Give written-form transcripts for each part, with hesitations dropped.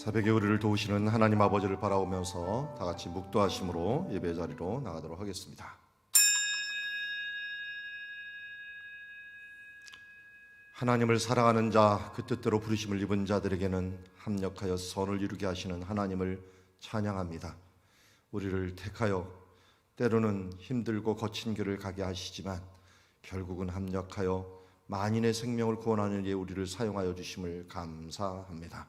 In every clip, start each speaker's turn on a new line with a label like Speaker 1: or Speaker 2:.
Speaker 1: 새벽에 우리를 도우시는 하나님 아버지를 바라보면서 다 같이 묵도하심으로 예배 자리로 나가도록 하겠습니다. 하나님을 사랑하는 자, 그 뜻대로 부르심을 입은 자들에게는 합력하여 선을 이루게 하시는 하나님을 찬양합니다. 우리를 택하여 때로는 힘들고 거친 길을 가게 하시지만 결국은 합력하여 만인의 생명을 구원하는 일에 우리를 사용하여 주심을 감사합니다.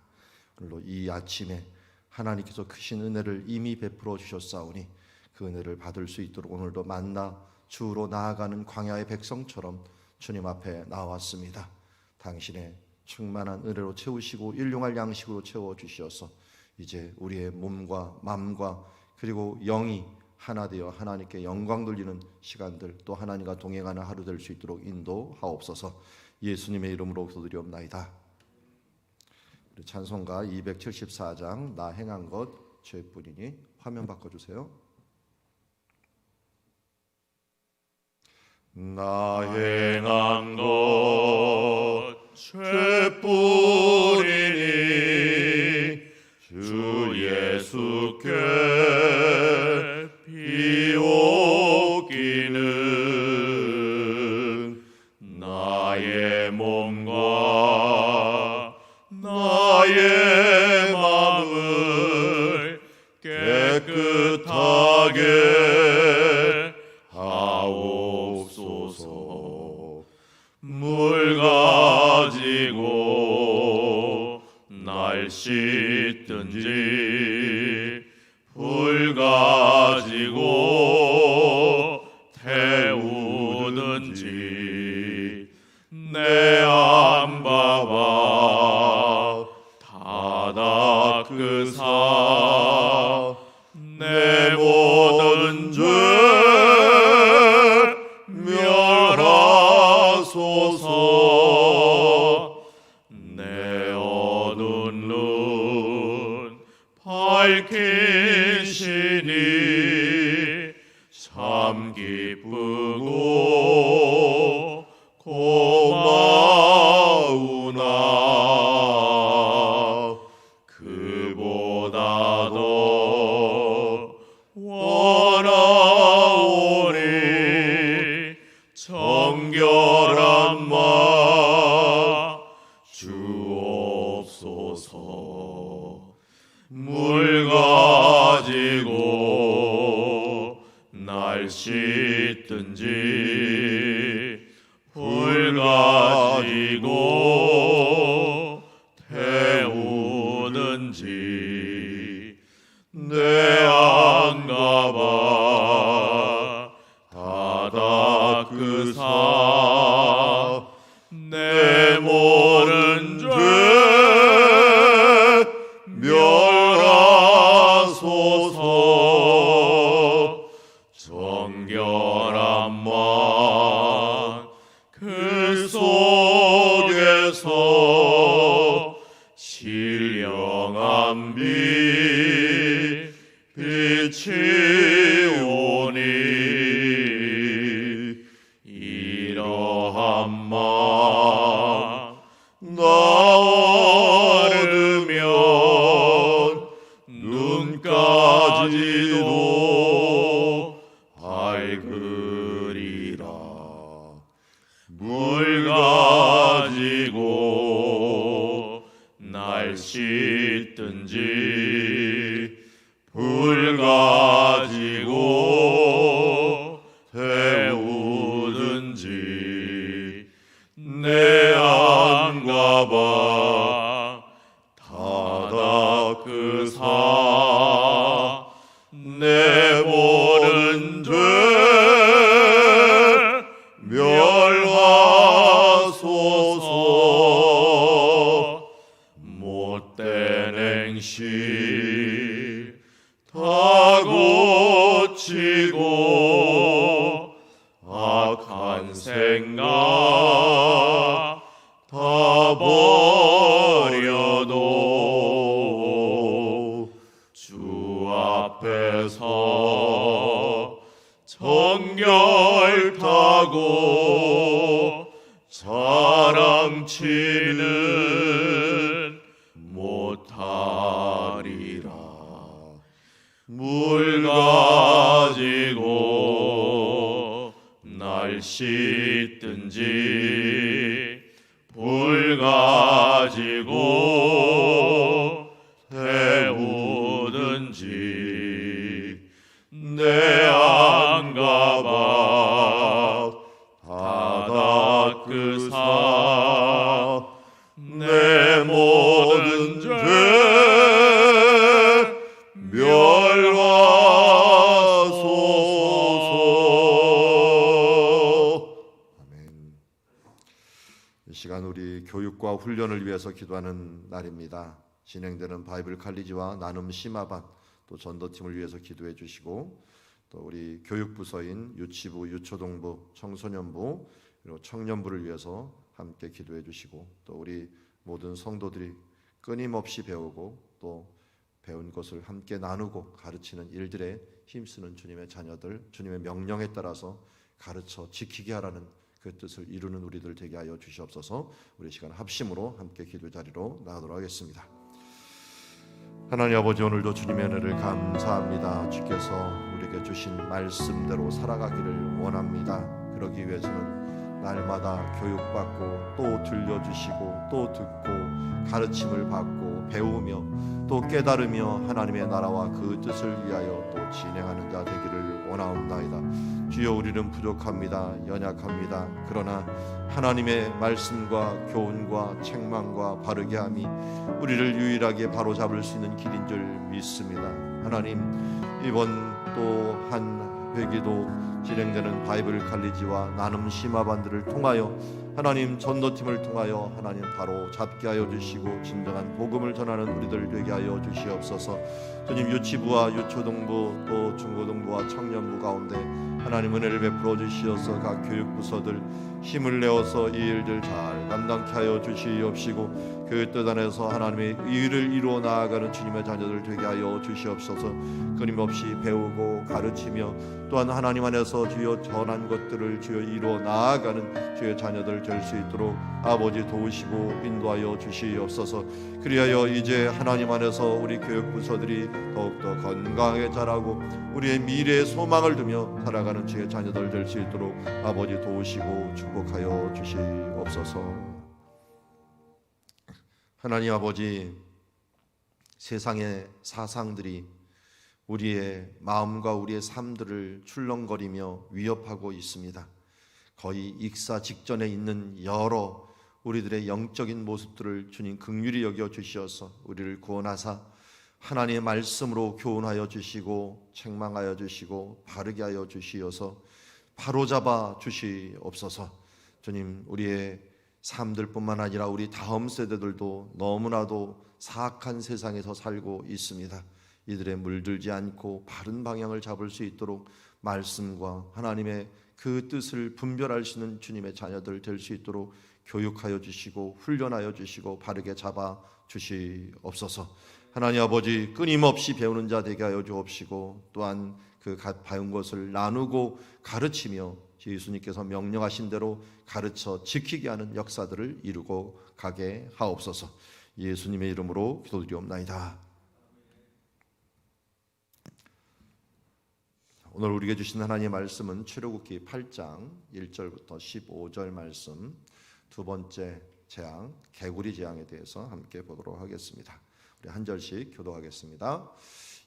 Speaker 1: 오늘도 이 아침에 하나님께서 크신 은혜를 이미 베풀어 주셨사오니 그 은혜를 받을 수 있도록 오늘도 만나 주로 나아가는 광야의 백성처럼 주님 앞에 나왔습니다. 당신의 충만한 은혜로 채우시고 일용할 양식으로 채워주셔서 이제 우리의 몸과 마음과 그리고 영이 하나 되어 하나님께 영광 돌리는 시간들, 또 하나님과 동행하는 하루 될 수 있도록 인도하옵소서. 예수님의 이름으로 기도드리옵나이다. 우리 찬송가 274장 나 행한 것 죄뿐이니 화면 바꿔주세요.
Speaker 2: 나 행한 것 죄뿐이니 주 예수께 비옵기는 나의 몸과 나의 마음을 깨끗하게 하옵소서. 물 가지고 날 씻든지 불 가지고 태우든지 내 안봐봐 다 닦으사 내 모든 죄 멸하소서. 내 어두운 눈 밝히시니 참 기쁘고 고마우나 그보다도 원하오니 정결한 마 주옵소서. 물 가지고 날 씻든지 불 가지고 태우든지 내 안가봐 다 닦으사 내 모든 죄 멸하소서. 정결한 만 그 속에서 신령한 빛 빛이 오니 이러한 만 나 얻으면 눈까지도 밝으리라. 물 가지고 날 씻든지 불 가지고 태우든지 내 안가봐 다 닦으사 내 모든 죄 멸하소서. 못된 행실 다 고치고 악한 생각 다 버려도 주 앞에서 정결타고 자랑치는 못하 하리라. 물 가지고 날 씻든지 불 가지고 태우든지 내 안과 밖 다 닦으사 내 모든 죄 멸하소서.
Speaker 1: 아멘. 이 시간 우리 교육과 훈련을 위해서 기도하는 날입니다. 진행되는 바이블 칼리지와 나눔 심화반 또 전도팀을 위해서 기도해 주시고 또 우리 교육부서인 유치부, 유초동부, 청소년부 그리고 청년부를 위해서 함께 기도해 주시고 또 우리 모든 성도들이 끊임없이 배우고 또 배운 것을 함께 나누고 가르치는 일들에 힘쓰는 주님의 자녀들, 주님의 명령에 따라서 가르쳐 지키게 하라는 그 뜻을 이루는 우리들 되게 하여 주시옵소서. 우리 시간 합심으로 함께 기도 자리로 나가도록 하겠습니다. 하나님 아버지, 오늘도 주님의 은혜를 감사합니다. 주께서 우리에게 주신 말씀대로 살아가기를 원합니다. 그러기 위해서는 날마다 교육받고 또 들려주시고 또 듣고 가르침을 받고 배우며 또 깨달으며 하나님의 나라와 그 뜻을 위하여 또 진행하는 자 되기를 원하옵나이다. 주여, 우리는 부족합니다. 연약합니다. 그러나 하나님의 말씀과 교훈과 책망과 바르게 함이 우리를 유일하게 바로잡을 수 있는 길인 줄 믿습니다. 하나님, 이번 또 한 회기도 진행되는 바이블 칼리지와 나눔 심화반들을 통하여 하나님 전도팀을 통하여 하나님 바로 잡게 하여 주시고 진정한 복음을 전하는 우리들 되게 하여 주시옵소서. 주님, 유치부와 유초동부 또 중고등부와 청년부 가운데 하나님 은혜를 베풀어 주시어서 각 교육부서들 힘을 내어서 이 일들 잘 감당케 하여 주시옵시고 그 뜻 안에서 하나님의 의를 이루어 나아가는 주님의 자녀들 되게 하여 주시옵소서. 끊임없이 배우고 가르치며 또한 하나님 안에서 주여 전한 것들을 주여 이루어 나아가는 주의 자녀들 될 수 있도록 아버지 도우시고 인도하여 주시옵소서. 그리하여 이제 하나님 안에서 우리 교육부서들이 더욱더 건강하게 자라고 우리의 미래의 소망을 두며 살아가는 주의 자녀들 될 수 있도록 아버지 도우시고 축복하여 주시옵소서. 하나님 아버지, 세상의 사상들이 우리의 마음과 우리의 삶들을 출렁거리며 위협하고 있습니다. 거의 익사 직전에 있는 여러 우리들의 영적인 모습들을 주님 긍휼히 여겨 주시어서 우리를 구원하사 하나님의 말씀으로 교훈하여 주시고 책망하여 주시고 바르게 하여 주시어서 바로잡아 주시옵소서. 주님, 우리의 삶들뿐만 아니라 우리 다음 세대들도 너무나도 사악한 세상에서 살고 있습니다. 이들의 물들지 않고 바른 방향을 잡을 수 있도록 말씀과 하나님의 그 뜻을 분별할 수 있는 주님의 자녀들 될 수 있도록 교육하여 주시고 훈련하여 주시고 바르게 잡아 주시옵소서. 하나님 아버지, 끊임없이 배우는 자 되게 하여 주옵시고 또한 그 배운 것을 나누고 가르치며 예수님께서 명령하신 대로 가르쳐 지키게 하는 역사들을 이루고 가게 하옵소서. 예수님의 이름으로 기도드리옵나이다. 오늘 우리에게 주신 하나님의 말씀은 출애굽기 8장 1절부터 15절 말씀, 두 번째 재앙, 개구리 재앙에 대해서 함께 보도록 하겠습니다. 우리 한 절씩 교독하겠습니다.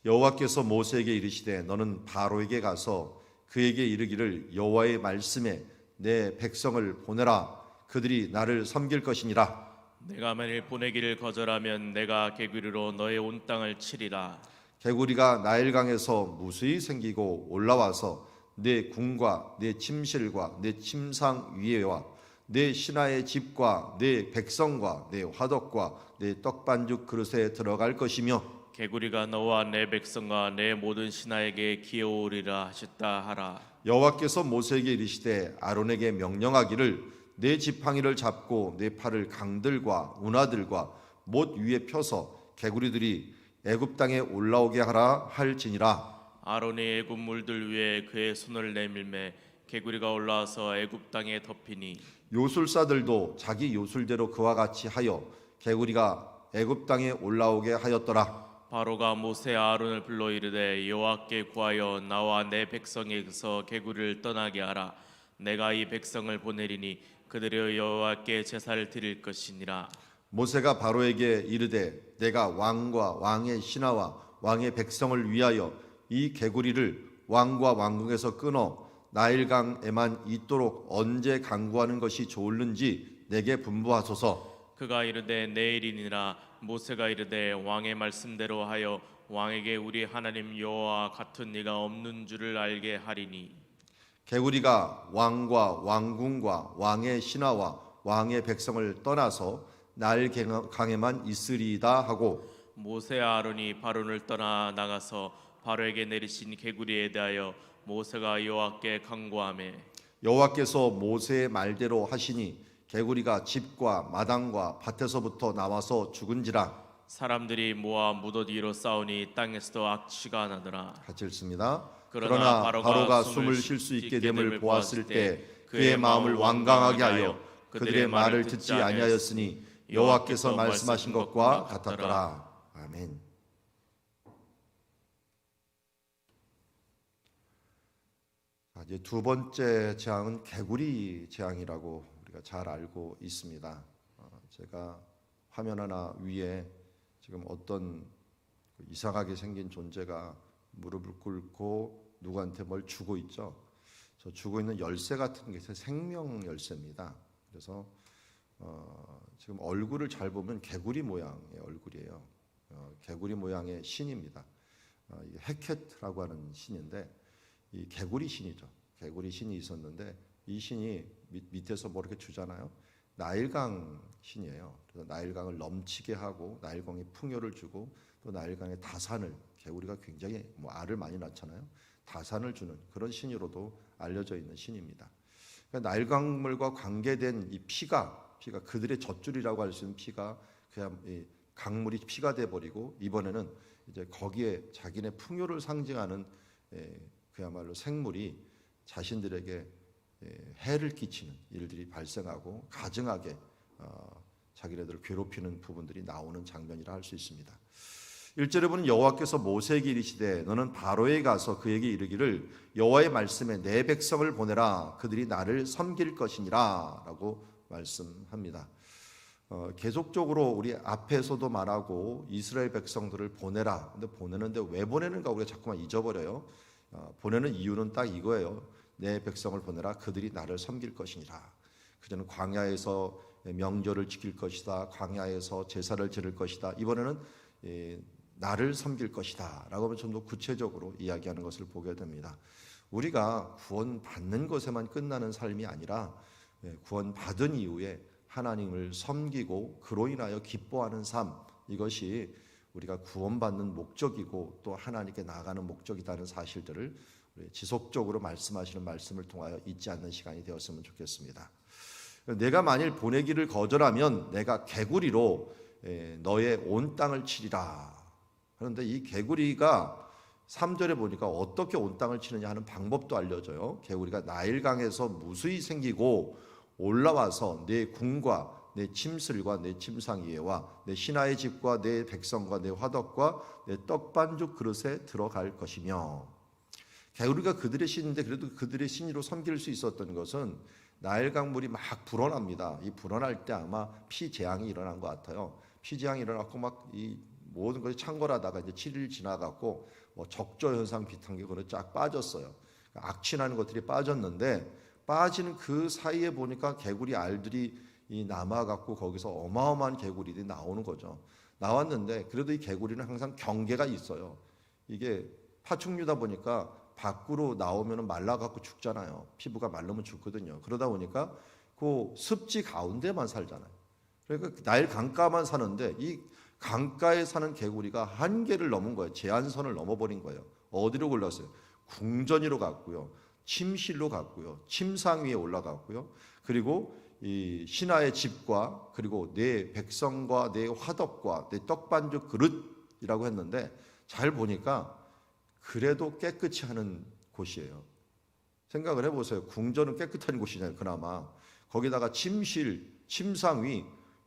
Speaker 1: 여호와께서 모세에게 이르시되 너는 바로에게 가서 그에게 이르기를 여호와의 말씀에 내 백성을 보내라. 그들이 나를 섬길 것이니라.
Speaker 2: 내가 만일 보내기를 거절하면 내가 개구리로 너의 온 땅을 치리라.
Speaker 1: 개구리가 나일강에서 무수히 생기고 올라와서 내 궁과 내 침실과 내 침상 위에와 내 신하의 집과 내 백성과 내 화덕과 내 떡반죽 그릇에 들어갈 것이며
Speaker 2: 개구리가 너와 내 백성과 내 모든 신하에게 기어오리라 하셨다 하라.
Speaker 1: 여호와께서 모세에게 이르시되 아론에게 명령하기를 내 지팡이를 잡고 내 팔을 강들과 운하들과 못 위에 펴서 개구리들이 애굽 땅에 올라오게 하라 할지니라.
Speaker 2: 아론이 애굽 물들 위에 그의 손을 내밀매 개구리가 올라와서 애굽 땅에 덮이니
Speaker 1: 요술사들도 자기 요술대로 그와 같이 하여 개구리가 애굽 땅에 올라오게 하였더라.
Speaker 2: 바로가 모세 아론을 불러 이르되 여호와께 구하여 나와 내 백성에게서 개구리를 떠나게 하라. 내가 이 백성을 보내리니 그들의 여호와께 제사를 드릴 것이니라.
Speaker 1: 모세가 바로에게 이르되 내가 왕과 왕의 신하와 왕의 백성을 위하여 이 개구리를 왕과 왕궁에서 끊어 나일강에만 있도록 언제 강구하는 것이 좋을는지 내게 분부하소서.
Speaker 2: 그가 이르되 내일이니라. 모세가 이르되 왕의 말씀대로 하여 왕에게 우리 하나님 여호와와 같은 이가 없는 줄을 알게 하리니.
Speaker 1: 개구리가 왕과 왕궁과 왕의 신하와 왕의 백성을 떠나서 나일강에만 있으리이다 하고
Speaker 2: 모세 아론이 바론을 떠나 나가서 바로에게 내리신 개구리에 대하여 모세가 여호와께 간구하매
Speaker 1: 여호와께서 모세의 말대로 하시니 개구리가 집과 마당과 밭에서부터 나와서 죽은지라.
Speaker 2: 사람들이 모아 무더 뒤로 싸우니 땅에서도 악취가 나더라.
Speaker 1: 같이 읽습니다.
Speaker 2: 그러나
Speaker 1: 바로가 숨을 쉴 수 있게 됨을 보았을 때 그의 마음을 완강하게 하여 그들의 말을 듣지 아니하였으니 여호와께서 말씀하신 것과 같았더라. 아멘. 이제 두 번째 재앙은 개구리 재앙이라고 우리가 잘 알고 있습니다. 제가 화면 하나 위에 지금 어떤 이상하게 생긴 존재가 무릎을 꿇고 누구한테 뭘 주고 있죠. 저 주고 있는 열쇠 같은 게 생명 열쇠입니다. 그래서 지금 얼굴을 잘 보면 개구리 모양의 얼굴이에요. 개구리 모양의 신입니다. 이게 헤켓라고 하는 신인데 이 개구리 신이죠. 개구리 신이 있었는데 이 신이 밑에서 뭐 이렇게 주잖아요. 나일강 신이에요. 그래서 나일강을 넘치게 하고 나일강에 풍요를 주고 또 나일강의 다산을 개구리가 굉장히 알을 많이 낳잖아요. 다산을 주는 그런 신으로도 알려져 있는 신입니다. 그러니까 나일강물과 관계된 이 피가 그들의 젖줄이라고 할 수 있는 피가 그냥 이 강물이 피가 돼 버리고 이번에는 이제 거기에 자기네 풍요를 상징하는 그야말로 생물이 자신들에게 해를 끼치는 일들이 발생하고 가증하게 자기네들을 괴롭히는 부분들이 나오는 장면이라 할 수 있습니다. 1절에 보면 여호와께서 모세에게 이르시되 너는 바로에 가서 그에게 이르기를 여호와의 말씀에 내 백성을 보내라 그들이 나를 섬길 것이니라 라고 말씀합니다. 계속적으로 우리 앞에서도 말하고 이스라엘 백성들을 보내라. 근데 보내는데 왜 보내는가 우리가 자꾸만 잊어버려요. 보내는 이유는 딱 이거예요. 내 백성을 보내라 그들이 나를 섬길 것이니라. 그전에 광야에서 명절을 지킬 것이다. 광야에서 제사를 지를 것이다. 이번에는 나를 섬길 것이다 라고 하면 좀 더 구체적으로 이야기하는 것을 보게 됩니다. 우리가 구원받는 것에만 끝나는 삶이 아니라 구원받은 이후에 하나님을 섬기고 그로 인하여 기뻐하는 삶, 이것이 우리가 구원받는 목적이고 또 하나님께 나아가는 목적이라는 사실들을 지속적으로 말씀하시는 말씀을 통하여 잊지 않는 시간이 되었으면 좋겠습니다. 내가 만일 보내기를 거절하면 내가 개구리로 너의 온 땅을 치리라. 그런데 이 개구리가 3절에 보니까 어떻게 온 땅을 치느냐 하는 방법도 알려져요. 개구리가 나일강에서 무수히 생기고 올라와서 내 궁과 내 침슬과 내 침상위에와 내 신하의 집과 내 백성과 내 화덕과 내 떡반죽 그릇에 들어갈 것이며. 개구리가 그들의 신인데 그래도 그들의 신으로 섬길 수 있었던 것은 나일강 물이 막 불어납니다. 이 불어날 때 아마 피재앙이 일어난 것 같아요. 피재앙이 일어났고 막 이 모든 것이 창궐하다가 이제 7일 지나갔고 뭐 적조 현상 비슷한 게 그걸 쫙 빠졌어요. 악취나는 것들이 빠졌는데 빠지는 그 사이에 보니까 개구리 알들이 이 남아갖고 거기서 어마어마한 개구리들이 나오는 거죠. 나왔는데 그래도 이 개구리는 항상 경계가 있어요. 이게 파충류다 보니까 밖으로 나오면 말라갖고 죽잖아요. 피부가 마르면 죽거든요. 그러다 보니까 그 습지 가운데만 살잖아요. 그러니까 나일 강가만 사는데 이 강가에 사는 개구리가 한계를 넘은 거예요. 제한선을 넘어버린 거예요. 어디로 올랐어요? 궁전으로 갔고요. 침실로 갔고요. 침상 위에 올라갔고요. 그리고 이 신하의 집과 그리고 내 백성과 내 화덕과 내 떡반죽 그릇이라고 했는데 잘 보니까 그래도 깨끗이 하는 곳이에요. 생각을 해보세요. 궁전은 깨끗한 곳이잖아요. 그나마 거기다가 침실, 침상 위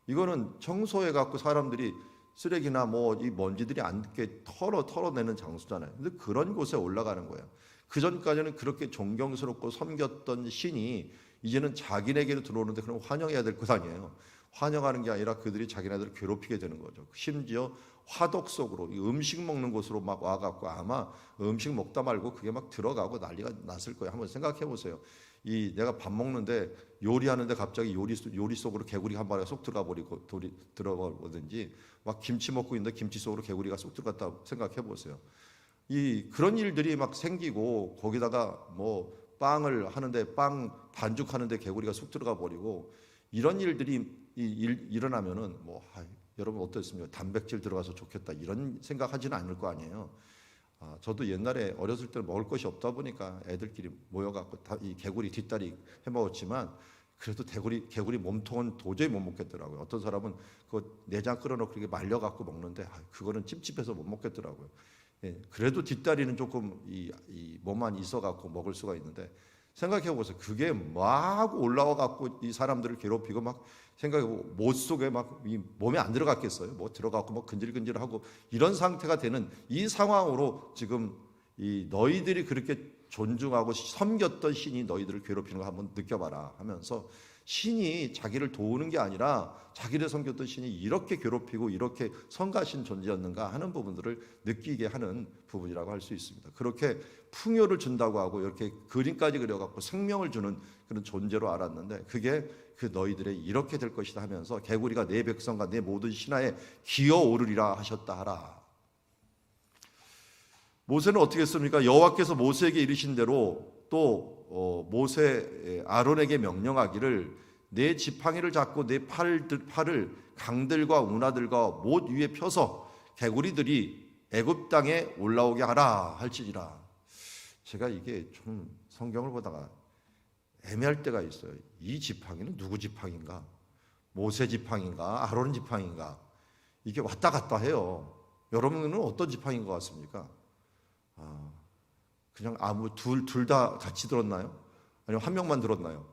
Speaker 1: 이거는 청소해 갖고 사람들이 쓰레기나 뭐 이 먼지들이 앉게 털어내는 장소잖아요. 근데 그런 곳에 올라가는 거예요. 그 전까지는 그렇게 존경스럽고 섬겼던 신이 이제는 자기네게로 들어오는데 그럼 환영해야 될 것 아니에요. 환영하는 게 아니라 그들이 자기네들을 괴롭히게 되는 거죠. 심지어 화덕 속으로 이 음식 먹는 곳으로 막 와갖고 아마 음식 먹다 말고 그게 막 들어가고 난리가 났을 거예요. 한번 생각해 보세요. 이 내가 밥 먹는데 요리하는데 갑자기 요리 속으로 개구리가 한 마리가 쏙 들어가 버리고 들어가든지 막 김치 먹고 있는데 김치 속으로 개구리가 쏙 들어갔다 생각해 보세요. 이 그런 일들이 막 생기고 거기다가 뭐 빵을 하는데 빵 반죽하는데 개구리가 쑥 들어가 버리고 이런 일들이 일어나면은 뭐 여러분 어떻습니까? 단백질 들어가서 좋겠다 이런 생각하지는 않을 거 아니에요. 저도 옛날에 어렸을 때 먹을 것이 없다 보니까 애들끼리 모여갖고 이 개구리 뒷다리 해 먹었지만 그래도 개구리 몸통은 도저히 못 먹겠더라고요. 어떤 사람은 그 내장 끓여놓고 이렇게 말려갖고 먹는데 그거는 찝찝해서 못 먹겠더라고요. 예, 그래도 뒷다리는 조금 이 몸만 있어갖고 먹을 수가 있는데 생각해 보세요. 그게 막 올라와갖고 이 사람들을 괴롭히고 막 생각해보고 못 속에 막 이 몸에 안 들어갔겠어요. 뭐 들어가고 막 근질근질하고 이런 상태가 되는 이 상황으로 지금 이 너희들이 그렇게 존중하고 섬겼던 신이 너희들을 괴롭히는 거 한번 느껴봐라 하면서 신이 자기를 도우는 게 아니라 자기를 섬겼던 신이 이렇게 괴롭히고 이렇게 성가신 존재였는가 하는 부분들을 느끼게 하는 부분이라고 할 수 있습니다. 그렇게 풍요를 준다고 하고 이렇게 그림까지 그려갖고 생명을 주는 그런 존재로 알았는데 그게 그 너희들의 이렇게 될 것이다 하면서 개구리가 내 백성과 내 모든 신하에 기어오르리라 하셨다 하라. 모세는 어떻게 했습니까? 여호와께서 모세에게 이르신 대로 또 모세 아론에게 명령하기를 내 지팡이를 잡고 내 팔을 강들과 운하들과 못 위에 펴서 개구리들이 애굽 땅에 올라오게 하라 할지니라. 제가 이게 좀 성경을 보다가 애매할 때가 있어요. 이 지팡이는 누구 지팡인가? 모세 지팡인가? 아론 지팡인가? 이게 왔다 갔다 해요. 여러분은 어떤 지팡인 것 같습니까? 그냥 둘 다 같이 들었나요? 아니면 한 명만 들었나요?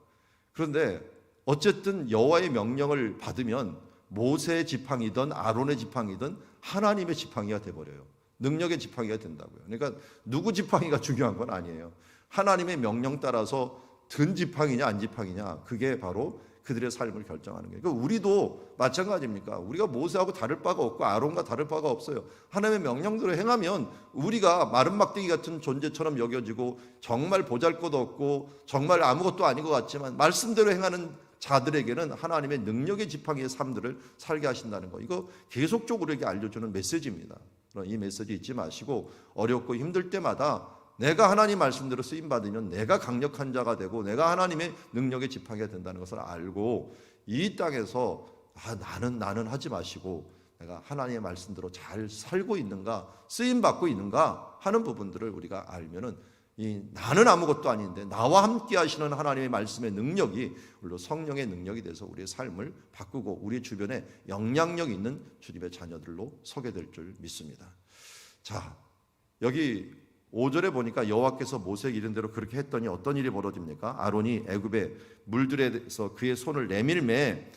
Speaker 1: 그런데 어쨌든 여호와의 명령을 받으면 모세의 지팡이든 아론의 지팡이든 하나님의 지팡이가 돼버려요. 능력의 지팡이가 된다고요. 그러니까 누구 지팡이가 중요한 건 아니에요. 하나님의 명령 따라서 든 지팡이냐 안 지팡이냐 그게 바로 그들의 삶을 결정하는 거예요. 그러니까 우리도 마찬가지입니까? 우리가 모세하고 다를 바가 없고 아론과 다를 바가 없어요. 하나님의 명령대로 행하면 우리가 마른 막대기 같은 존재처럼 여겨지고 정말 보잘것없고 정말 아무것도 아닌 것 같지만 말씀대로 행하는 자들에게는 하나님의 능력의 지팡이의 삶들을 살게 하신다는 거. 이거 계속적으로 이렇게 알려주는 메시지입니다. 이 메시지 잊지 마시고 어렵고 힘들 때마다 내가 하나님 말씀대로 쓰임받으면 내가 강력한 자가 되고 내가 하나님의 능력의 지팡이가 된다는 것을 알고 이 땅에서 나는 하지 마시고 내가 하나님의 말씀대로 잘 살고 있는가 쓰임받고 있는가 하는 부분들을 우리가 알면은 나는 아무것도 아닌데 나와 함께 하시는 하나님의 말씀의 능력이 물론 성령의 능력이 돼서 우리의 삶을 바꾸고 우리 주변에 영향력 있는 주님의 자녀들로 서게 될 줄 믿습니다. 자, 여기 5절에 보니까 여호와께서 모세에게 이른 대로 그렇게 했더니 어떤 일이 벌어집니까? 아론이 애굽의 물들에서 그의 손을 내밀매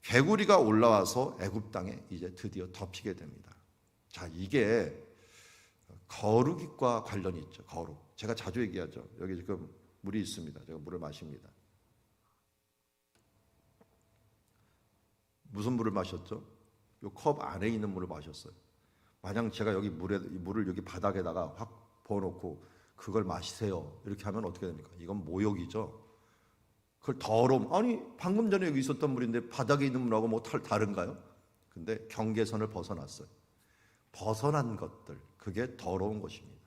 Speaker 1: 개구리가 올라와서 애굽 땅에 이제 드디어 덮이게 됩니다. 자, 이게 거룩과 관련이 있죠. 거룩. 제가 자주 얘기하죠. 여기 지금 물이 있습니다. 제가 물을 마십니다. 무슨 물을 마셨죠? 이 컵 안에 있는 물을 마셨어요. 만약 제가 여기 물을 여기 바닥에다가 확 부어놓고 그걸 마시세요 이렇게 하면 어떻게 됩니까? 이건 모욕이죠. 그걸 더러움, 아니 방금 전에 여기 있었던 물인데 바닥에 있는 물하고 뭐 다른가요? 근데 경계선을 벗어났어요. 벗어난 것들, 그게 더러운 것입니다.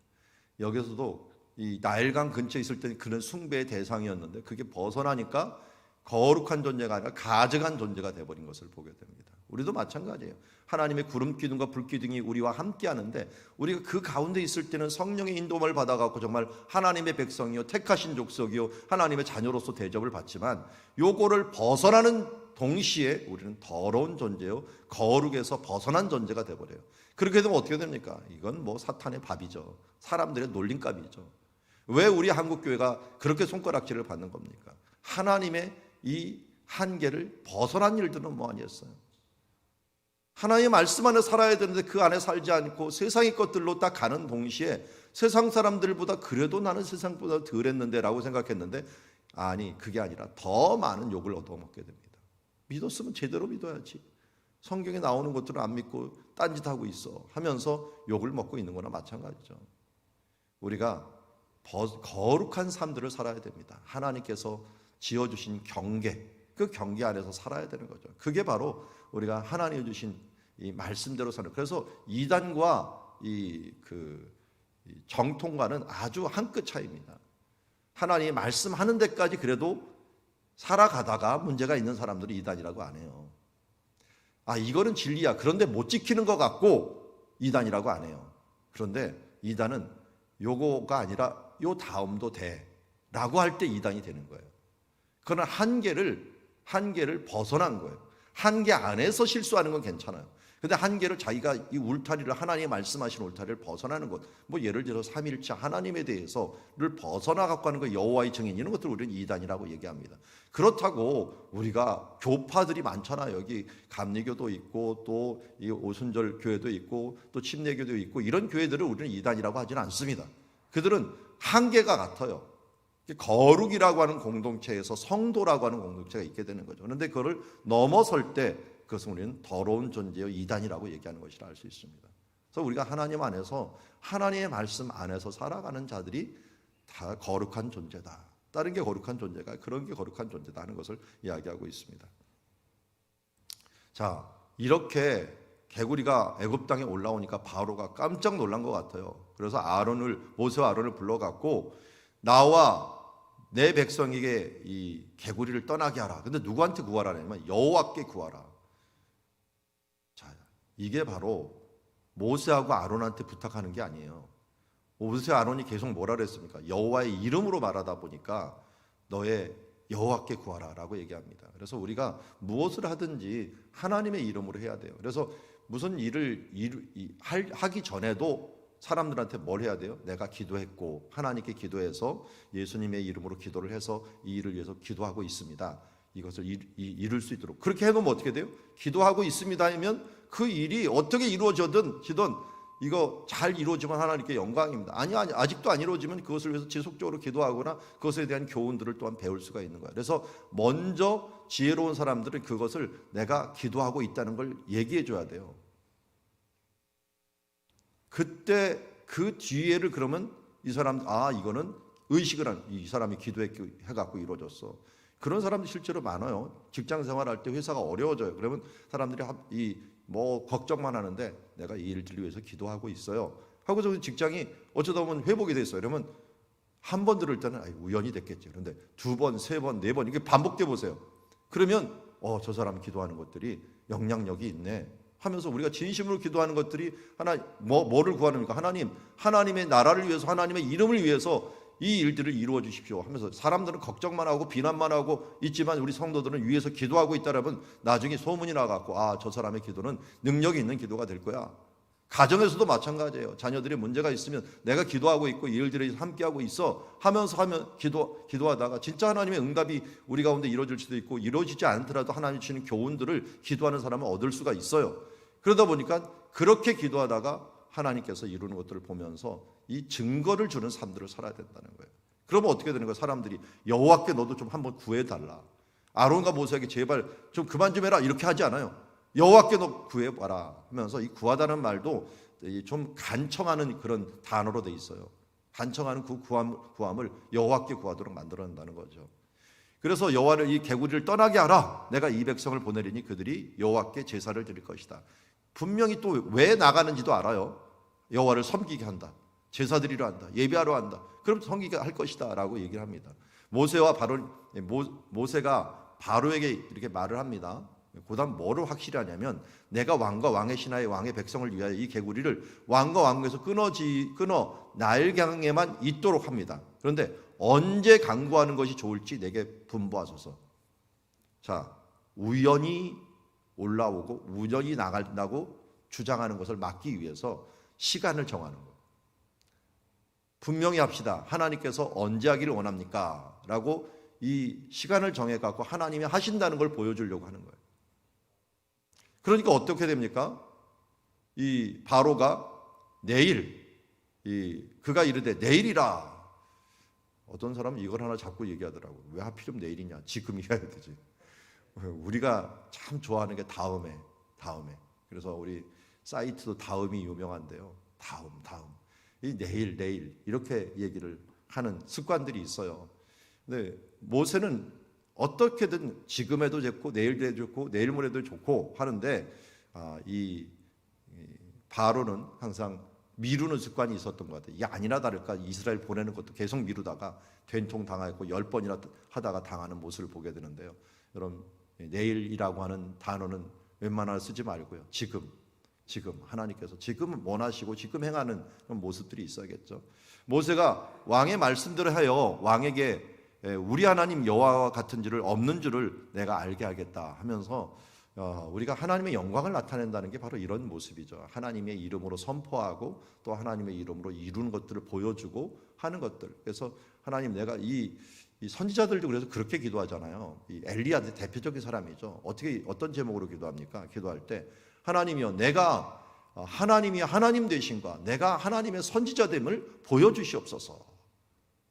Speaker 1: 여기서도 이 나일강 근처에 있을 때는 그런 숭배의 대상이었는데 그게 벗어나니까 거룩한 존재가 아니라 가증한 존재가 되어버린 것을 보게 됩니다. 우리도 마찬가지예요. 하나님의 구름 기둥과 불 기둥이 우리와 함께 하는데 우리가 그 가운데 있을 때는 성령의 인도함을 받아갖고 정말 하나님의 백성이요 택하신 족속이요 하나님의 자녀로서 대접을 받지만 요거를 벗어나는 동시에 우리는 더러운 존재요 거룩에서 벗어난 존재가 되어버려요. 그렇게 되면 어떻게 됩니까? 이건 뭐 사탄의 밥이죠. 사람들의 놀림감이죠. 왜 우리 한국교회가 그렇게 손가락질을 받는 겁니까? 하나님의 이 한계를 벗어난 일들은 뭐 아니었어요. 하나님의 말씀 안에 살아야 되는데 그 안에 살지 않고 세상의 것들로 딱 가는 동시에 세상 사람들보다 그래도 나는 세상보다 덜 했는데 라고 생각했는데, 아니, 그게 아니라 더 많은 욕을 얻어먹게 됩니다. 믿었으면 제대로 믿어야지, 성경에 나오는 것들은 안 믿고 딴짓하고 있어 하면서 욕을 먹고 있는 거나 마찬가지죠. 우리가 거룩한 삶들을 살아야 됩니다. 하나님께서 지어주신 경계, 그 경계 안에서 살아야 되는 거죠. 그게 바로 우리가 하나님이 주신 이 말씀대로 사는. 그래서 이단과 이 정통과는 아주 한 끗 차이입니다. 하나님이 말씀하는 데까지 그래도 살아가다가 문제가 있는 사람들이 이단이라고 안 해요. 아, 이거는 진리야. 그런데 못 지키는 것 같고 이단이라고 안 해요. 그런데 이단은 요거가 아니라 요 다음도 돼 라고 할 때 이단이 되는 거예요. 그러나 한계를 벗어난 거예요. 한계 안에서 실수하는 건 괜찮아요. 근데 한계를 자기가 이 울타리를, 하나님이 말씀하신 울타리를 벗어나는 것, 뭐 예를 들어 삼일체 하나님에 대해서를 벗어나 갖고 하는 거, 여호와의 증인, 이런 것들을 우리는 이단이라고 얘기합니다. 그렇다고 우리가 교파들이 많잖아요. 여기 감리교도 있고 또 이 오순절 교회도 있고 또 침례교도 있고, 이런 교회들을 우리는 이단이라고 하지는 않습니다. 그들은 한계가 같아요. 거룩이라고 하는 공동체에서 성도라고 하는 공동체가 있게 되는 거죠. 그런데 그거를 넘어설 때 그것은 우리는 더러운 존재요, 이단이라고 얘기하는 것이라 알 수 있습니다. 그래서 우리가 하나님 안에서, 하나님의 말씀 안에서 살아가는 자들이 다 거룩한 존재다. 다른 게 거룩한 존재가, 그런 게 거룩한 존재다 하는 것을 이야기하고 있습니다. 자, 이렇게 개구리가 애굽 땅에 올라오니까 바로가 깜짝 놀란 것 같아요. 그래서 모세와 아론을 불러갖고 나와 내 백성에게 이 개구리를 떠나게 하라. 근데 누구한테 구하라냐면 여호와께 구하라. 자, 이게 바로 모세하고 아론한테 부탁하는 게 아니에요. 모세 아론이 계속 뭐라 그랬습니까? 여호와의 이름으로 말하다 보니까 너의 여호와께 구하라라고 얘기합니다. 그래서 우리가 무엇을 하든지 하나님의 이름으로 해야 돼요. 그래서 무슨 일을 하기 전에도 사람들한테 뭘 해야 돼요? 내가 기도했고 하나님께 기도해서 예수님의 이름으로 기도를 해서 이 일을 위해서 기도하고 있습니다. 이것을 이룰 수 있도록 그렇게 해놓으면 어떻게 돼요? 기도하고 있습니다 하면 그 일이 어떻게 이루어지든 이거 잘 이루어지면 하나님께 영광입니다. 아니 아직도 안 이루어지면 그것을 위해서 지속적으로 기도하거나 그것에 대한 교훈들을 또한 배울 수가 있는 거예요. 그래서 먼저 지혜로운 사람들은 그것을 내가 기도하고 있다는 걸 얘기해 줘야 돼요. 그때 그 뒤에를 그러면 이 사람, 이거는 의식을 한, 이 사람이 기도해갖고 이루어졌어. 그런 사람들 실제로 많아요. 직장 생활할 때 회사가 어려워져요. 그러면 사람들이 걱정만 하는데 내가 이 일들을 위해서 기도하고 있어요 하고서 직장이 어쩌다 보면 회복이 됐어요. 그러면 한 번 들을 때는 우연히 됐겠지. 그런데 두 번, 세 번, 네 번 이게 반복돼 보세요. 그러면 저 사람이 기도하는 것들이 영향력이 있네 하면서 우리가 진심으로 기도하는 것들이 뭐를 구하는가? 하나님의 나라를 위해서, 하나님의 이름을 위해서 이 일들을 이루어 주십시오 하면서 사람들은 걱정만 하고 비난만 하고 있지만 우리 성도들은 위에서 기도하고 있다라면 나중에 소문이 나갖고 저 사람의 기도는 능력이 있는 기도가 될 거야. 가정에서도 마찬가지예요. 자녀들이 문제가 있으면 내가 기도하고 있고 이 일들을 함께하고 있어 하면서 기도하다가 진짜 하나님의 응답이 우리 가운데 이루어질 수도 있고 이루어지지 않더라도 하나님이 주시는 교훈들을 기도하는 사람은 얻을 수가 있어요. 그러다 보니까 그렇게 기도하다가 하나님께서 이루는 것들을 보면서 이 증거를 주는 삶들을 살아야 된다는 거예요. 그러면 어떻게 되는 거예요? 사람들이 여호와께 너도 좀 한번 구해달라. 아론과 모세에게 제발 좀 그만 좀 해라 이렇게 하지 않아요. 여호와께 너 구해봐라 하면서 이 구하다는 말도 좀 간청하는 그런 단어로 돼 있어요. 간청하는 그 구함을 여호와께 구하도록 만들어낸다는 거죠. 그래서 여호와를 이 개구리를 떠나게 하라. 내가 이 백성을 보내리니 그들이 여호와께 제사를 드릴 것이다. 분명히 또 왜 나가는지도 알아요. 여호와를 섬기게 한다. 제사 드리려 한다. 예배하러 한다. 그럼 섬기게 할 것이다 라고 얘기를 합니다. 모세가 바로에게 이렇게 말을 합니다. 그다음 뭐를 확실히 하냐면 내가 왕과 왕의 신하의 왕의 백성을 위하여 이 개구리를 왕과 왕에서 끊어 나일강에만 있도록 합니다. 그런데 언제 강구하는 것이 좋을지 내게 분부하소서. 자, 우연히 올라오고 우연히 나간다고 주장하는 것을 막기 위해서 시간을 정하는 거예요. 분명히 합시다. 하나님께서 언제 하기를 원합니까? 라고 이 시간을 정해갖고 하나님이 하신다는 걸 보여주려고 하는 거예요. 그러니까 어떻게 됩니까? 이 바로가 내일, 그가 이르되 내일이라. 어떤 사람은 이걸 하나 자꾸 얘기하더라고요. 왜 하필이면 내일이냐? 지금이어야 되지. 우리가 참 좋아하는 게 다음에. 그래서 우리 사이트도 다음이 유명한데요. 다음. 이 내일 이렇게 얘기를 하는 습관들이 있어요. 근데 모세는 어떻게든 지금에도 좋고 내일도 좋고 내일 모레도 좋고 하는데 이 바로는 항상 미루는 습관이 있었던 것 같아요. 이게 아니나 다를까 이스라엘 보내는 것도 계속 미루다가 된통 당하고 10번이나 하다가 당하는 모습을 보게 되는데요. 여러분, 내일이라고 하는 단어는 웬만하면 쓰지 말고요. 지금 하나님께서 지금 원하시고 지금 행하는 그런 모습들이 있어야겠죠. 모세가 왕의 말씀대로 하여 왕에게 우리 하나님 여호와와 같은 줄을 없는 줄을 내가 알게 하겠다 하면서 우리가 하나님의 영광을 나타낸다는 게 바로 이런 모습이죠. 하나님의 이름으로 선포하고 또 하나님의 이름으로 이루는 것들을 보여주고 하는 것들. 그래서 하나님, 내가 이 선지자들도 그래서 그렇게 기도하잖아요. 이 엘리야 대표적인 사람이죠. 어떤 제목으로 기도합니까? 기도할 때 하나님이여, 내가 하나님이 하나님 되신과 내가 하나님의 선지자됨을 보여주시옵소서.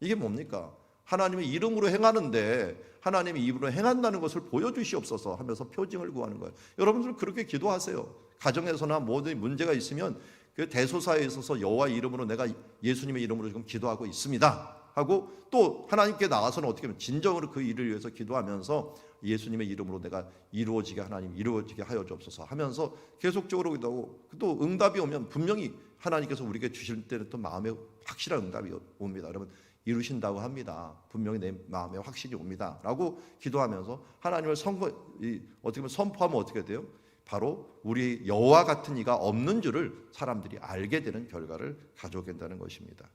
Speaker 1: 이게 뭡니까? 하나님의 이름으로 행하는데 하나님의 이름으로 행한다는 것을 보여주시옵소서 하면서 표징을 구하는 거예요. 여러분들 그렇게 기도하세요. 가정에서나 모든 문제가 있으면 그 대소사에 있어서 여호와 이름으로 내가 예수님의 이름으로 지금 기도하고 있습니다 하고 또 하나님께 나와서는 어떻게 하면 진정으로 그 일을 위해서 기도하면서 예수님의 이름으로 내가 하나님 이루어지게 하여 주옵소서 하면서 계속적으로 기도하고 또 응답이 오면 분명히 하나님께서 우리에게 주실 때는 또 마음에 확실한 응답이 옵니다. 여러분, 이루신다고 합니다. 분명히 내 마음에 확신이 옵니다 라고 기도하면서 하나님을 어떻게 보면 선포하면 어떻게 돼요? 바로 우리 여호와 같은 이가 없는 줄을 사람들이 알게 되는 결과를 가져오게 된다는 것입니다.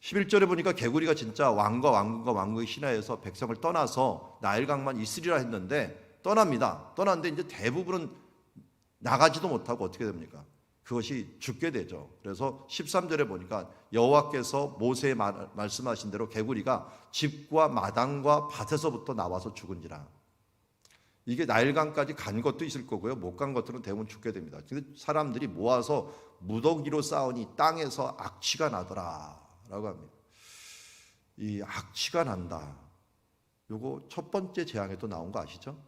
Speaker 1: 11절에 보니까 개구리가 진짜 왕과 왕국의 신하에서 백성을 떠나서 나일강만 있으리라 했는데 떠납니다. 떠났는데 이제 대부분은 나가지도 못하고 어떻게 됩니까? 그것이 죽게 되죠. 그래서 13절에 보니까 여호와께서 모세에 말씀하신 대로 개구리가 집과 마당과 밭에서부터 나와서 죽은지라. 이게 나일강까지 간 것도 있을 거고요. 못 간 것들은 대부분 죽게 됩니다. 근데 사람들이 모아서 무더기로 싸우니 땅에서 악취가 나더라 라고 합니다. 이 악취가 난다. 요거 첫 번째 재앙에도 나온 거 아시죠?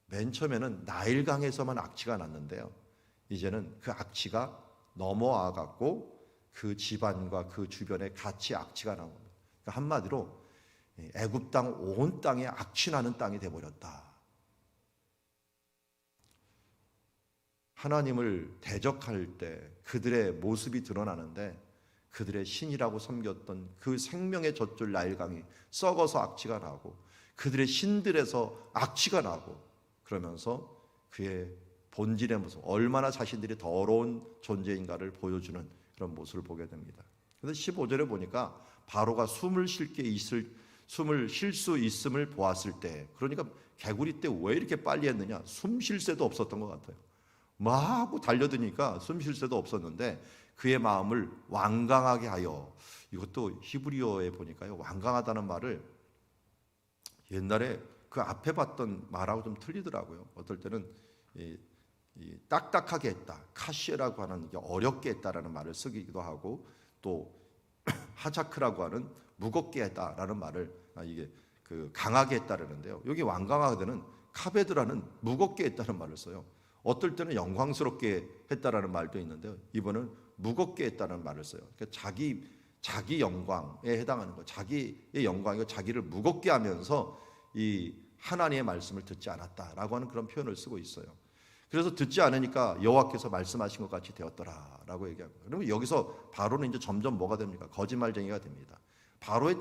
Speaker 1: 맨 처음에는 나일강에서만 악취가 났는데요. 이제는 그 악취가 넘어와 갖고 그 집안과 그 주변에 같이 악취가 나온 겁니다. 그러니까 한마디로 애굽 땅 온 땅에 악취 나는 땅이 돼 버렸다. 하나님을 대적할 때 그들의 모습이 드러나는데 그들의 신이라고 섬겼던 그 생명의 젖줄 나일강이 썩어서 악취가 나고 그들의 신들에서 악취가 나고 그러면서 그의 본질의 모습, 얼마나 자신들이 더러운 존재인가를 보여주는 그런 모습을 보게 됩니다. 그래서 15절에 보니까 바로가 숨을 쉴 수 있음을 보았을 때, 그러니까 개구리 때 왜 이렇게 빨리 했느냐? 숨 쉴 새도 없었던 것 같아요. 막 하고 달려드니까 숨 쉴 새도 없었는데 그의 마음을 완강하게 하여, 이것도 히브리어에 보니까요, 완강하다는 말을 옛날에 그 앞에 봤던 말하고 좀 틀리더라고요. 어떨 때는 이 딱딱하게 했다, 카시에라고 하는 게 어렵게 했다라는 말을 쓰기도 하고, 또 하자크라고 하는 무겁게 했다라는 말을 이게 그 강하게 했다라는데요. 여기 완강하게는 카베드라는 무겁게 했다는 말을 써요. 어떨 때는 영광스럽게 했다라는 말도 있는데요. 이번은 무겁게 했다는 말을 써요. 그러니까 자기 영광에 해당하는 거, 자기의 영광이고 자기를 무겁게 하면서 이 하나님의 말씀을 듣지 않았다라고 하는 그런 표현을 쓰고 있어요. 그래서 듣지 않으니까 여호와께서 말씀하신 것 같이 되었더라라고 얘기합니다. 그러면 여기서 바로는 이제 점점 뭐가 됩니까? 거짓말쟁이가 됩니다. 바로의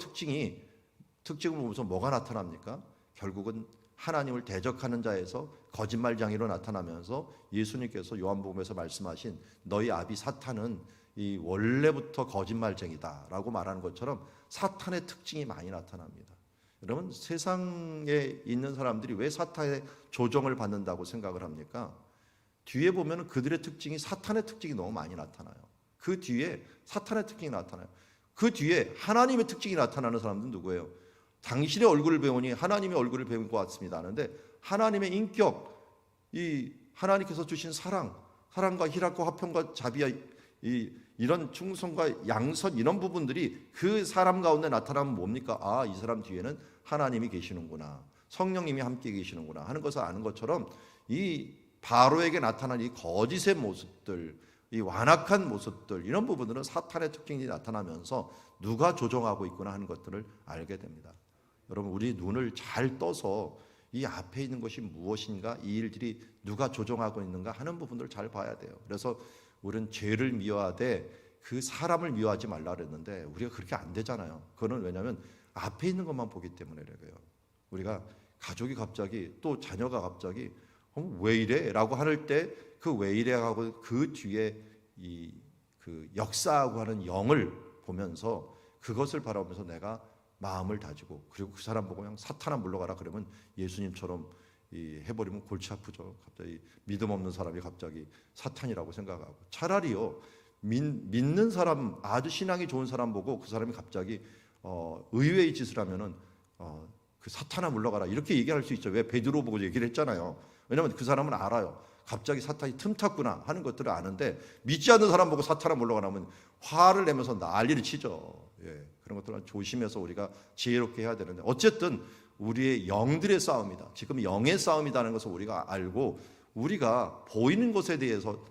Speaker 1: 특징을 보면서 뭐가 나타납니까? 결국은 하나님을 대적하는 자에서 거짓말쟁이로 나타나면서 예수님께서 요한복음에서 말씀하신 너희 아비 사탄은 이 원래부터 거짓말쟁이다라고 말하는 것처럼 사탄의 특징이 많이 나타납니다. 여러분, 세상에 있는 사람들이 왜 사탄의 조정을 받는다고 생각을 합니까? 뒤에 보면 그들의 특징이 사탄의 특징이 너무 많이 나타나요. 그 뒤에 사탄의 특징이 나타나요. 그 뒤에 하나님의 특징이 나타나는 사람들은 누구예요? 당신의 얼굴을 배우니 하나님의 얼굴을 배운 것 같습니다 하는데, 하나님의 인격, 이 하나님께서 주신 사랑과 희락과 화평과 자비와 이런 충성과 양선, 이런 부분들이 그 사람 가운데 나타나면 뭡니까? 아, 이 사람 뒤에는 하나님이 계시는구나, 성령님이 함께 계시는구나 하는 것을 아는 것처럼, 이 바로에게 나타난 이 거짓의 모습들, 이 완악한 모습들, 이런 부분들은 사탄의 특징이 나타나면서 누가 조종하고 있구나 하는 것들을 알게 됩니다. 여러분, 우리 눈을 잘 떠서 이 앞에 있는 것이 무엇인가, 이 일들이 누가 조종하고 있는가 하는 부분들을 잘 봐야 돼요. 그래서 우리는 죄를 미워하되 그 사람을 미워하지 말라 그랬는데, 우리가 그렇게 안 되잖아요. 그거는 왜냐하면 앞에 있는 것만 보기 때문에 그래요. 우리가 가족이 갑자기, 또 자녀가 갑자기 왜 이래? 라고 할 때 그 왜 이래 하고 그 뒤에 그 역사하고 하는 영을 보면서 그것을 바라보면서 내가 마음을 다지고, 그리고 그 사람 보고 그냥 사탄아 물러가라 그러면 예수님처럼 해버리면 골치 아프죠. 갑자기 믿음 없는 사람이 갑자기 사탄이라고 생각하고, 차라리요 믿는 사람, 아주 신앙이 좋은 사람 보고 그 사람이 갑자기 의외의 짓을 하면은 그 사탄아 물러가라 이렇게 얘기할 수 있죠. 왜? 베드로 보고 얘기를 했잖아요. 왜냐하면 그 사람은 알아요. 갑자기 사탄이 틈탔구나 하는 것들을 아는데, 믿지 않는 사람 보고 사탄아 물러가라 하면 화를 내면서 난리를 치죠. 예, 그런 것들은 조심해서 우리가 지혜롭게 해야 되는데, 어쨌든 우리의 영들의 싸움이다, 지금 영의 싸움이라는 것을 우리가 알고, 우리가 보이는 것에 대해서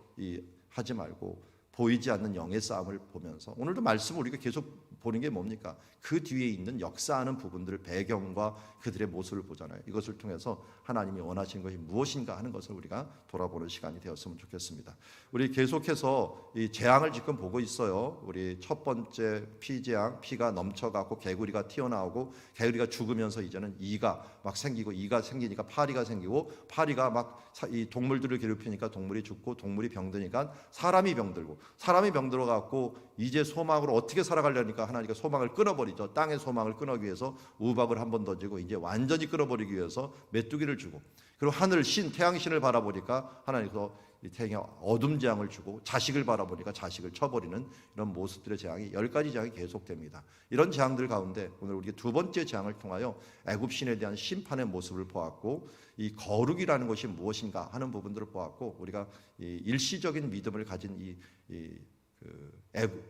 Speaker 1: 하지 말고 보이지 않는 영의 싸움을 보면서, 오늘도 말씀을 우리가 계속 보는 게 뭡니까? 그 뒤에 있는 역사하는 부분들, 배경과 그들의 모습을 보잖아요. 이것을 통해서 하나님이 원하시는 것이 무엇인가 하는 것을 우리가 돌아보는 시간이 되었으면 좋겠습니다. 우리 계속해서 이 재앙을 지금 보고 있어요. 우리 첫 번째 피재앙, 피가 넘쳐가고 개구리가 튀어나오고, 개구리가 죽으면서 이제는 이가 막 생기고, 이가 생기니까 파리가 생기고, 파리가 막 이 동물들을 괴롭히니까 동물이 죽고, 동물이 병드니까 사람이 병들고, 사람이 병들어 갖고 이제 소망으로 어떻게 살아가려니까 하나님께 소망을 끊어버리죠. 땅의 소망을 끊어기 위해서 우박을 한 번 던지고, 이제 완전히 끊어버리기 위해서 메뚜기를 주고, 그리고 하늘 신, 태양신을 바라보니까 하나님께서 이 태양에 어둠 재앙을 주고, 자식을 바라보니까 자식을 쳐버리는 이런 모습들의 재앙이 10가지 재앙이 계속됩니다. 이런 재앙들 가운데 오늘 우리가 두 번째 재앙을 통하여 애굽 신에 대한 심판의 모습을 보았고, 이 거룩이라는 것이 무엇인가 하는 부분들을 보았고, 우리가 이 일시적인 믿음을 가진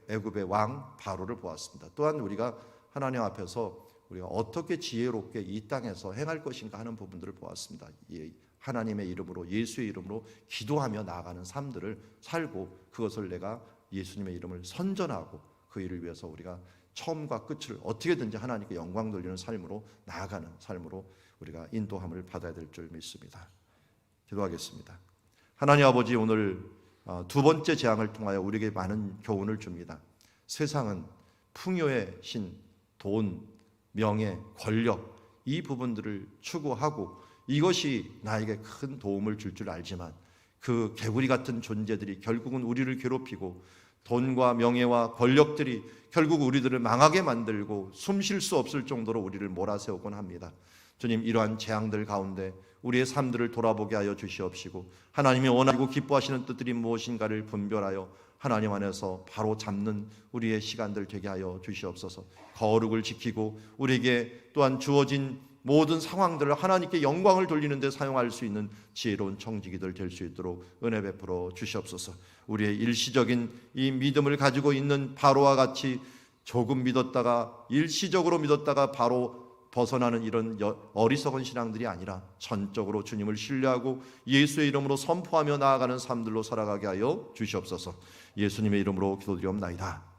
Speaker 1: 애굽의 왕 바로를 보았습니다. 또한 우리가 하나님 앞에서 우리가 어떻게 지혜롭게 이 땅에서 행할 것인가 하는 부분들을 보았습니다. 하나님의 이름으로, 예수의 이름으로 기도하며 나아가는 삶들을 살고, 그것을 내가 예수님의 이름을 선전하고 그 일을 위해서 우리가 처음과 끝을 어떻게든지 하나님께 영광 돌리는 삶으로 나아가는 삶으로 우리가 인도함을 받아야 될 줄 믿습니다. 기도하겠습니다. 하나님 아버지, 오늘 두 번째 재앙을 통하여 우리에게 많은 교훈을 줍니다. 세상은 풍요의 신, 돈, 명예, 권력, 이 부분들을 추구하고 이것이 나에게 큰 도움을 줄 줄 알지만, 그 개구리 같은 존재들이 결국은 우리를 괴롭히고, 돈과 명예와 권력들이 결국 우리들을 망하게 만들고 숨 쉴 수 없을 정도로 우리를 몰아세우곤 합니다. 주님, 이러한 재앙들 가운데 우리의 삶들을 돌아보게 하여 주시옵시고, 하나님이 원하고 기뻐하시는 뜻들이 무엇인가를 분별하여 하나님 안에서 바로 잡는 우리의 시간들 되게 하여 주시옵소서. 거룩을 지키고 우리에게 또한 주어진 모든 상황들을 하나님께 영광을 돌리는 데 사용할 수 있는 지혜로운 청지기들 될 수 있도록 은혜 베풀어 주시옵소서. 우리의 일시적인 이 믿음을 가지고 있는 바로와 같이 조금 믿었다가, 일시적으로 믿었다가 바로 벗어나는 이런 어리석은 신앙들이 아니라 전적으로 주님을 신뢰하고 예수의 이름으로 선포하며 나아가는 삶들로 살아가게 하여 주시옵소서. 예수님의 이름으로 기도드리옵나이다.